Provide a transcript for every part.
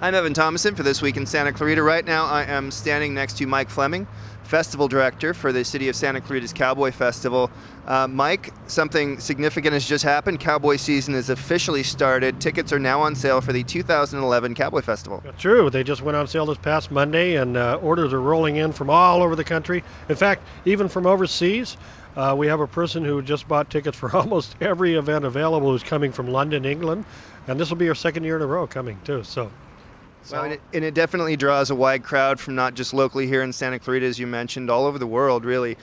I'm Evan Thomason for This Week in Santa Clarita. Right now I am standing next to Mike Fleming, Festival Director for the City of Santa Clarita's Cowboy Festival. Mike, something significant has just happened. Cowboy season is officially started. Tickets are now on sale for the 2011 Cowboy Festival. That's true. They just went on sale this past Monday, and orders are rolling in from all over the country. In fact, even from overseas. We have a person who just bought tickets for almost every event available who's coming from London, England, and this will be our second year in a row coming too. Well, and it definitely draws a wide crowd from not just locally here in Santa Clarita, as you mentioned, all over the world, really.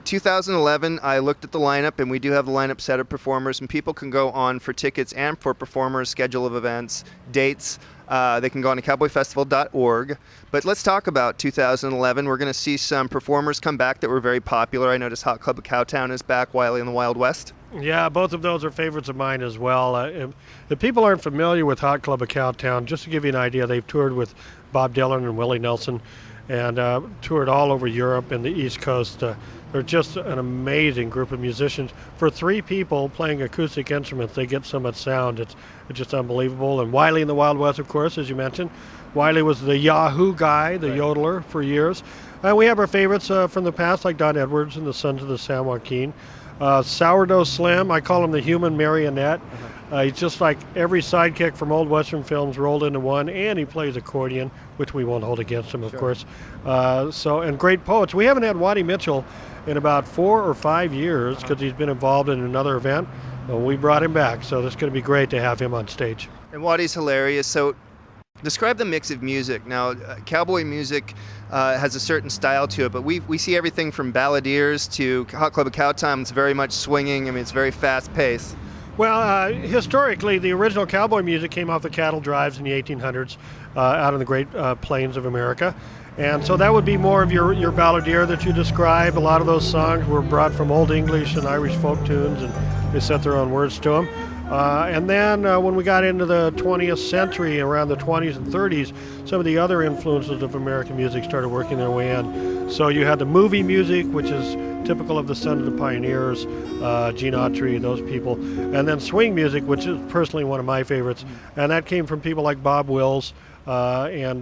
2011, I looked at the lineup, and we do have the lineup set of performers, and people can go on for tickets and for performers, schedule of events, dates. They can go on to cowboyfestival.org. But let's talk about 2011. We're going to see some performers come back that were very popular. I noticed Hot Club of Cowtown is back, Wiley and the Wild West. Yeah, both of those are favorites of mine as well. If people aren't familiar with Hot Club of Cowtown, just to give you an idea, they've toured with Bob Dylan and Willie Nelson and toured all over Europe and the East Coast. They're just an amazing group of musicians. For three people playing acoustic instruments, they get so much sound. It's just unbelievable. And Wiley and the Wild West, of course, as you mentioned. Wiley was the Yahoo guy, the yodeler for years. We have our favorites from the past, like Don Edwards and the Sons of the San Joaquin. Sourdough Slim, I call him the human marionette. He's just like every sidekick from old Western films rolled into one, and he plays accordion, which we won't hold against him, of course. And great poets. We haven't had Waddy Mitchell in about 4 or 5 years because he's been involved in another event. We brought him back, so it's going to be great to have him on stage. And Waddy's hilarious. So describe the mix of music. Now, cowboy music has a certain style to it, but we see everything from balladeers to Hot Club of Cowtown. It's very much swinging. I mean, it's very fast-paced. Well, historically, the original cowboy music came off the cattle drives in the 1800s out in the Great Plains of America. And so that would be more of your balladeer that you describe. A lot of those songs were brought from Old English and Irish folk tunes, and they set their own words to them. And then when we got into the 20th century, around the 20s and 30s, some of the other influences of American music started working their way in. So you had the movie music, which is typical of the Sons of the Pioneers, Gene Autry, those people. And then swing music, which is personally one of my favorites. And that came from people like Bob Wills and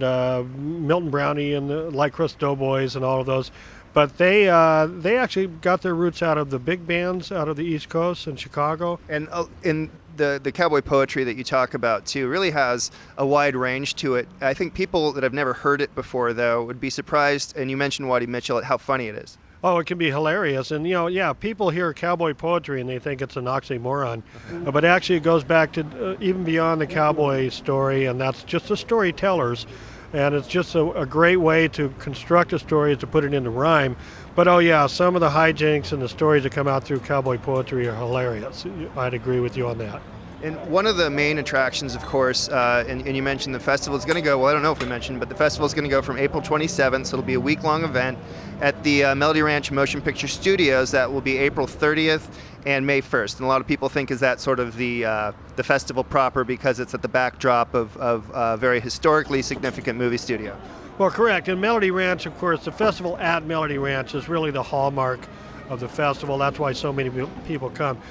Milton Brownie and the Light Crust Doughboys and all of those. But they actually got their roots out of the big bands out of the East Coast and Chicago. And in the cowboy poetry that you talk about, too, really has a wide range to it. I think people that have never heard it before, though, would be surprised, and you mentioned Waddy Mitchell, at how funny it is. Oh, it can be hilarious. And, people hear cowboy poetry and they think it's an oxymoron. But actually it goes back to even beyond the cowboy story, and that's just the storytellers. And it's just a great way to construct a story is to put it into rhyme. But some of the hijinks and the stories that come out through cowboy poetry are hilarious. I'd agree with you on that. And one of the main attractions, of course, and you mentioned the festival is going to go, well, I don't know if we mentioned, but the festival is going to go from April 27th, so it'll be a week-long event at the Melody Ranch Motion Picture Studios. That will be April 30th and May 1st. And a lot of people think is that sort of the festival proper because it's at the backdrop of a very historically significant movie studio. Well, correct. And Melody Ranch, of course, the festival at Melody Ranch is really the hallmark of the festival. That's why so many people come.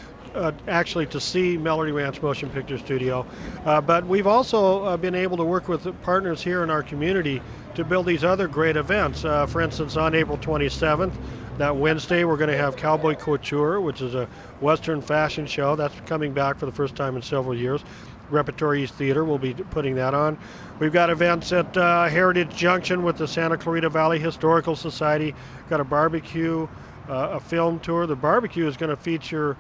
Actually to see Melody Ranch Motion Picture Studio. But we've also been able to work with partners here in our community to build these other great events. For instance, on April 27th, that Wednesday, we're going to have Cowboy Couture, which is a Western fashion show. That's coming back for the first time in several years. Repertory East Theater will be putting that on. We've got events at Heritage Junction with the Santa Clarita Valley Historical Society. Got a barbecue, a film tour. The barbecue is going to feature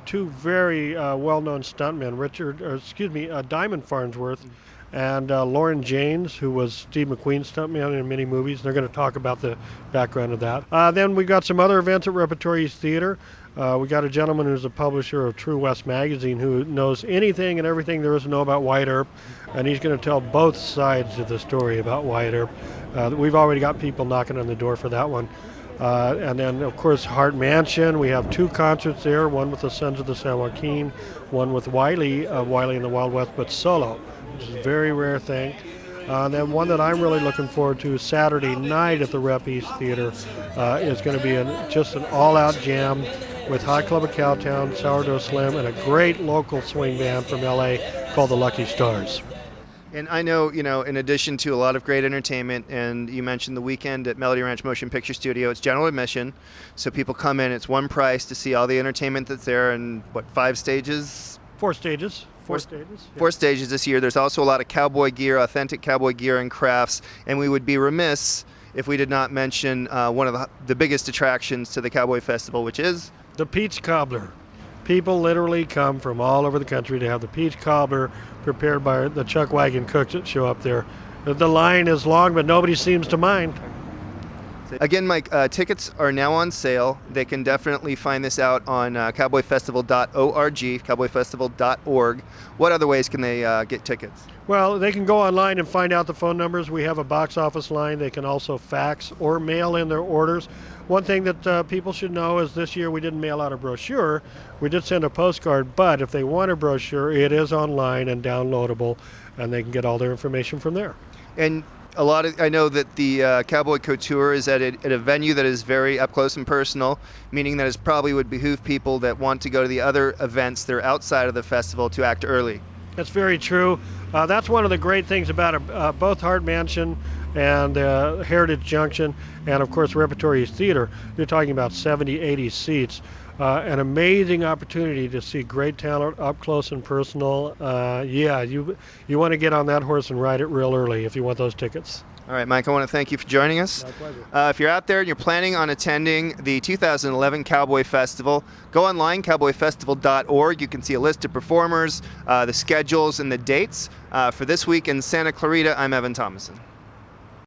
two very well-known stuntmen, Diamond Farnsworth and Lauren Janes, who was Steve McQueen's stuntman in many movies. They're going to talk about the background of that. Then we've got some other events at Repertory East Theater. We got a gentleman who's a publisher of True West magazine who knows anything and everything there is to know about Wyatt Earp, and he's going to tell both sides of the story about Wyatt Earp. We've already got people knocking on the door for that one. And then, of course, Hart Mansion. We have 2 concerts there, one with the Sons of the San Joaquin, one with Wiley and the Wild West, but solo, which is a very rare thing. And then one that I'm really looking forward to Saturday night at the Rep East Theater is going to be just an all-out jam with Hot Club of Cowtown, Sourdough Slim, and a great local swing band from L.A. called the Lucky Stars. And I know, in addition to a lot of great entertainment, and you mentioned the weekend at Melody Ranch Motion Picture Studio, it's general admission. So people come in, it's one price to see all the entertainment that's there, and 5 stages? 4 stages. Four stages. Yeah. 4 stages this year. There's also a lot of cowboy gear, authentic cowboy gear and crafts, and we would be remiss if we did not mention one of the biggest attractions to the Cowboy Festival, which is The peach cobbler. People literally come from all over the country to have the peach cobbler prepared by the chuck wagon cooks that show up there. The line is long, but nobody seems to mind. Again, Mike, tickets are now on sale. They can definitely find this out on cowboyfestival.org, cowboyfestival.org. What other ways can they get tickets? Well, they can go online and find out the phone numbers. We have a box office line. They can also fax or mail in their orders. One thing that people should know is this year we didn't mail out a brochure. We did send a postcard, but if they want a brochure, it is online and downloadable, and they can get all their information from there. And I know that the Cowboy Couture is at a venue that is very up close and personal, meaning that it probably would behoove people that want to go to the other events that are outside of the festival to act early. That's very true. That's one of the great things about both Hart Mansion and Heritage Junction, and of course Repertory Theater. You're talking about 70, 80 seats. An amazing opportunity to see great talent up close and personal. You want to get on that horse and ride it real early if you want those tickets. All right, Mike, I want to thank you for joining us. My pleasure. If you're out there and you're planning on attending the 2011 Cowboy Festival, go online, cowboyfestival.org. You can see a list of performers, the schedules, and the dates. For this week in Santa Clarita, I'm Evan Thomason.